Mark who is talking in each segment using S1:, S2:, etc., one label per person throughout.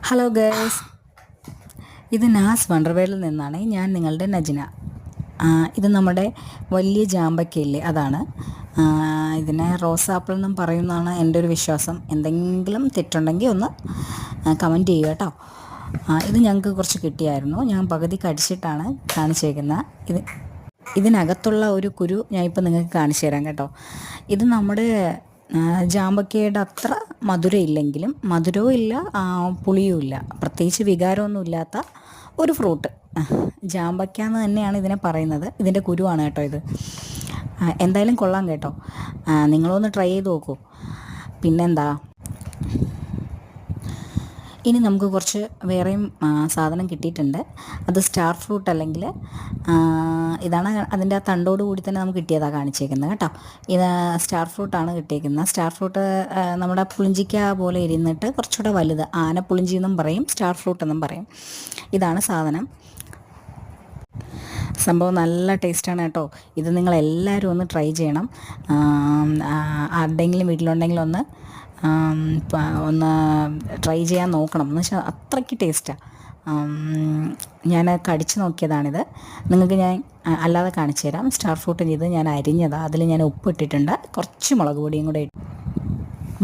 S1: Hello girls, ഇത് നാസ് വണ്ടർവേളിൽ നിന്നാണ്. ഞാൻ നിങ്ങളുടെ നജിന. ഇത് നമ്മുടെ വലിയ ജാമ്പക്കയില്ലേ, അതാണ്. ഇതിനെ റോസാപ്പിൾ എന്നും പറയുന്നതാണ് എൻ്റെ ഒരു വിശ്വാസം. എന്തെങ്കിലും തെറ്റുണ്ടെങ്കിൽ ഒന്ന് കമൻറ്റ് ചെയ്യുക കേട്ടോ. ഇത് ഞങ്ങൾക്ക് കുറച്ച് കിട്ടിയായിരുന്നു. ഞാൻ പകുതി കടിച്ചിട്ടാണ് കാണിച്ചേക്കുന്നത്. ഇതിനകത്തുള്ള ഒരു കുരു ഞാൻ ഇപ്പോൾ നിങ്ങൾക്ക് കാണിച്ചു തരാം കേട്ടോ. ഇത് നമ്മുടെ ജാമ്പക്കയുടെ അത്ര മധുരമില്ലെങ്കിലും മധുരവും ഇല്ല, പുളിയും ഇല്ല, പ്രത്യേകിച്ച് വികാരമൊന്നും ഇല്ലാത്ത ഒരു ഫ്രൂട്ട്. ജാമ്പക്ക എന്ന് തന്നെയാണ് ഇതിനെ പറയുന്നത്. ഇതിൻ്റെ കുരുവാണ് കേട്ടോ ഇത്. എന്തായാലും കൊള്ളാം കേട്ടോ. നിങ്ങളൊന്ന് ട്രൈ ചെയ്ത് നോക്കൂ. പിന്നെന്താ, ഇനി നമുക്ക് കുറച്ച് വേറെയും സാധനം കിട്ടിയിട്ടുണ്ട്. അത് സ്റ്റാർ ഫ്രൂട്ട്, അല്ലെങ്കിൽ ഇതാണ് അതിൻ്റെ ആ തണ്ടോട് കൂടി തന്നെ നമുക്ക് കിട്ടിയതാണ് കാണിച്ചേക്കുന്നത് കേട്ടോ. ഇത് സ്റ്റാർ ഫ്രൂട്ടാണ് കിട്ടിയേക്കുന്നത്. സ്റ്റാർ ഫ്രൂട്ട് നമ്മുടെ പുളിഞ്ചിക്ക പോലെ ഇരുന്നിട്ട് കുറച്ചുകൂടെ വലുത്. ആനപ്പുളിഞ്ചി എന്നും പറയും, സ്റ്റാർ ഫ്രൂട്ട് എന്നും പറയും. ഇതാണ് സാധനം. സംഭവം നല്ല ടേസ്റ്റാണ് കേട്ടോ. ഇത് നിങ്ങളെല്ലാവരും ഒന്ന് ട്രൈ ചെയ്യണം. ആരുടെയെങ്കിലും വീട്ടിലുണ്ടെങ്കിൽ ഒന്ന് ട്രൈ ചെയ്യാൻ നോക്കണം. എന്ന് വെച്ചാൽ അത്രയ്ക്ക് ടേസ്റ്റാണ്. ഞാൻ കടിച്ച് നോക്കിയതാണിത്. നിങ്ങൾക്ക് ഞാൻ അല്ലാതെ കാണിച്ചു തരാം. സ്റ്റാർ ഫ്രൂട്ട് ഇത് ഞാൻ അരിഞ്ഞതാണ്. അതിൽ ഞാൻ ഉപ്പ് ഇട്ടിട്ടുണ്ട്, കുറച്ച് മുളക് പൊടിയും കൂടെ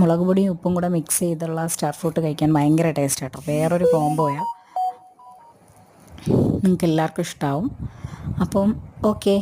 S1: മുളക് പൊടിയും ഉപ്പും കൂടെ മിക്സ് ചെയ്തുള്ള സ്റ്റാർ ഫ്രൂട്ട് കഴിക്കാൻ ഭയങ്കര ടേസ്റ്റ് കേട്ടോ. വേറൊരു കോംബോയാണ്. നിങ്ങൾക്ക് എല്ലാവർക്കും ഇഷ്ടമാവും. അപ്പം ഓക്കെ.